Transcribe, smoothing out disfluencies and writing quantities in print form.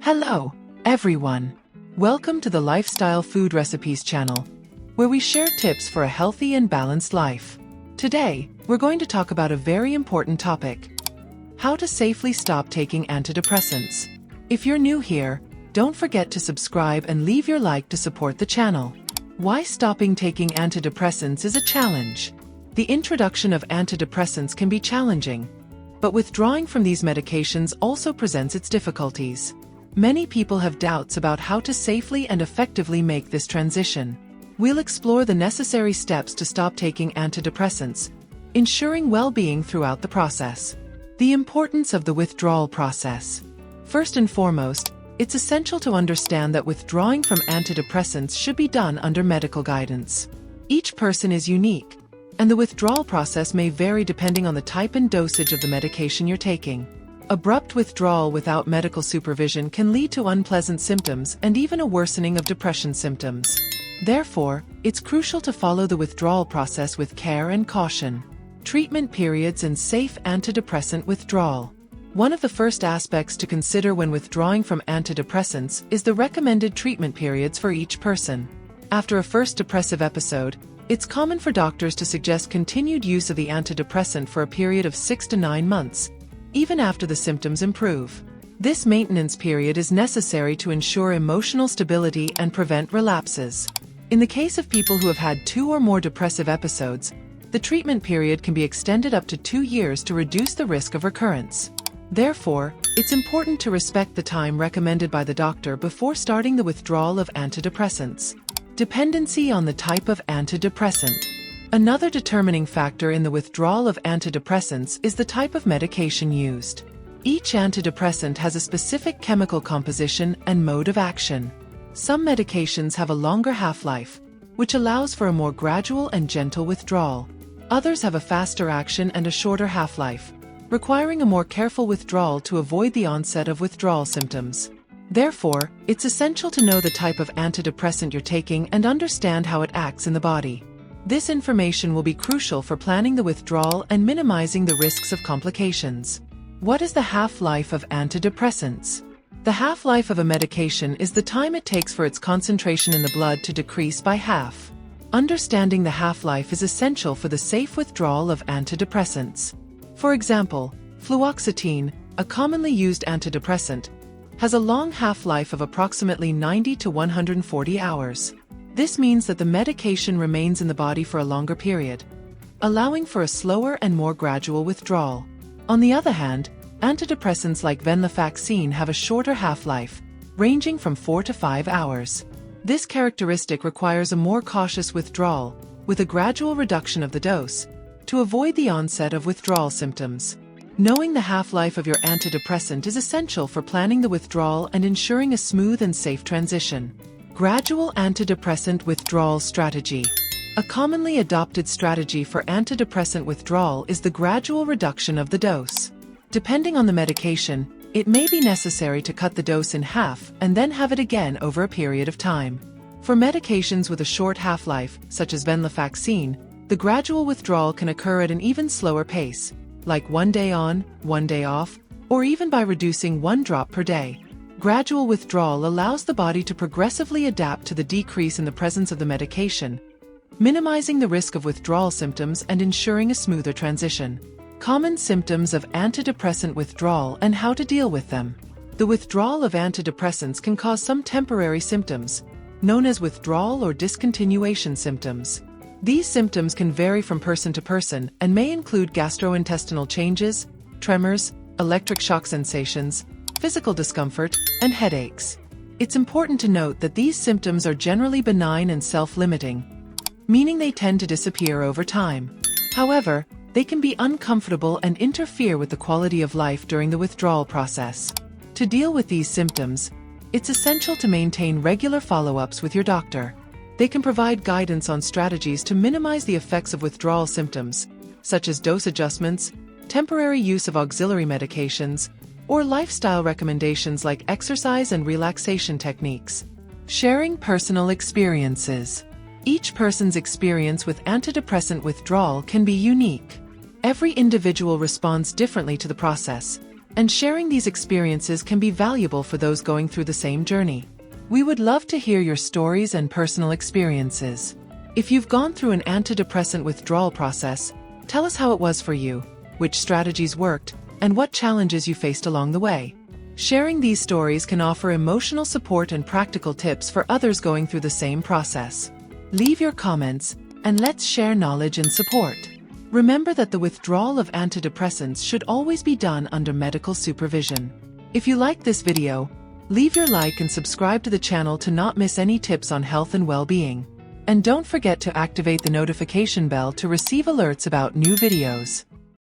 Hello, everyone. Welcome to the Lifestyle Food Recipes channel, where we share tips for a healthy and balanced life. Today, we're going to talk about a very important topic: how to safely stop taking antidepressants. If you're new here, don't forget to subscribe and leave your like to support the channel. Why stopping taking antidepressants is a challenge. The introduction of antidepressants can be challenging, but withdrawing from these medications also presents its difficulties. Many people have doubts about how to safely and effectively make this transition. We'll explore the necessary steps to stop taking antidepressants, ensuring well-being throughout the process. The importance of the withdrawal process. First and foremost, it's essential to understand that withdrawing from antidepressants should be done under medical guidance. Each person is unique, and the withdrawal process may vary depending on the type and dosage of the medication you're taking. Abrupt withdrawal without medical supervision can lead to unpleasant symptoms and even a worsening of depression symptoms. Therefore, it's crucial to follow the withdrawal process with care and caution. Treatment periods and safe antidepressant withdrawal. One of the first aspects to consider when withdrawing from antidepressants is the recommended treatment periods for each person. After a first depressive episode, it's common for doctors to suggest continued use of the antidepressant for a period of 6 to 9 months, even after the symptoms improve. This maintenance period is necessary to ensure emotional stability and prevent relapses. In the case of people who have had 2 or more depressive episodes, the treatment period can be extended up to 2 years to reduce the risk of recurrence. Therefore, it's important to respect the time recommended by the doctor before starting the withdrawal of antidepressants. Dependency on the type of antidepressant. Another determining factor in the withdrawal of antidepressants is the type of medication used. Each antidepressant has a specific chemical composition and mode of action. Some medications have a longer half-life, which allows for a more gradual and gentle withdrawal. Others have a faster action and a shorter half-life, requiring a more careful withdrawal to avoid the onset of withdrawal symptoms. Therefore, it's essential to know the type of antidepressant you're taking and understand how it acts in the body. This information will be crucial for planning the withdrawal and minimizing the risks of complications. What is the half-life of antidepressants? The half-life of a medication is the time it takes for its concentration in the blood to decrease by half. Understanding the half-life is essential for the safe withdrawal of antidepressants. For example, fluoxetine, a commonly used antidepressant, has a long half-life of approximately 90 to 140 hours. This means that the medication remains in the body for a longer period, allowing for a slower and more gradual withdrawal. On the other hand, antidepressants like venlafaxine have a shorter half-life, ranging from 4 to 5 hours. This characteristic requires a more cautious withdrawal, with a gradual reduction of the dose, to avoid the onset of withdrawal symptoms. Knowing the half-life of your antidepressant is essential for planning the withdrawal and ensuring a smooth and safe transition. Gradual antidepressant withdrawal strategy. A commonly adopted strategy for antidepressant withdrawal is the gradual reduction of the dose. Depending on the medication, it may be necessary to cut the dose in half and then have it again over a period of time. For medications with a short half-life, such as venlafaxine, the gradual withdrawal can occur at an even slower pace, like 1 day on, 1 day off, or even by reducing 1 drop per day. Gradual withdrawal allows the body to progressively adapt to the decrease in the presence of the medication, minimizing the risk of withdrawal symptoms and ensuring a smoother transition. Common symptoms of antidepressant withdrawal and how to deal with them. The withdrawal of antidepressants can cause some temporary symptoms, known as withdrawal or discontinuation symptoms. These symptoms can vary from person to person and may include gastrointestinal changes, tremors, electric shock sensations, physical discomfort, and headaches. It's important to note that these symptoms are generally benign and self-limiting, meaning they tend to disappear over time. However, they can be uncomfortable and interfere with the quality of life during the withdrawal process. To deal with these symptoms, it's essential to maintain regular follow-ups with your doctor. They can provide guidance on strategies to minimize the effects of withdrawal symptoms, such as dose adjustments, temporary use of auxiliary medications, or lifestyle recommendations like exercise and relaxation techniques. Sharing personal experiences. Each person's experience with antidepressant withdrawal can be unique. Every individual responds differently to the process, and sharing these experiences can be valuable for those going through the same journey. We would love to hear your stories and personal experiences. If you've gone through an antidepressant withdrawal process, tell us how it was for you, which strategies worked, and what challenges you faced along the way. Sharing these stories can offer emotional support and practical tips for others going through the same process. Leave your comments, and let's share knowledge and support. Remember that the withdrawal of antidepressants should always be done under medical supervision. If you liked this video, leave your like and subscribe to the channel to not miss any tips on health and well-being. And don't forget to activate the notification bell to receive alerts about new videos.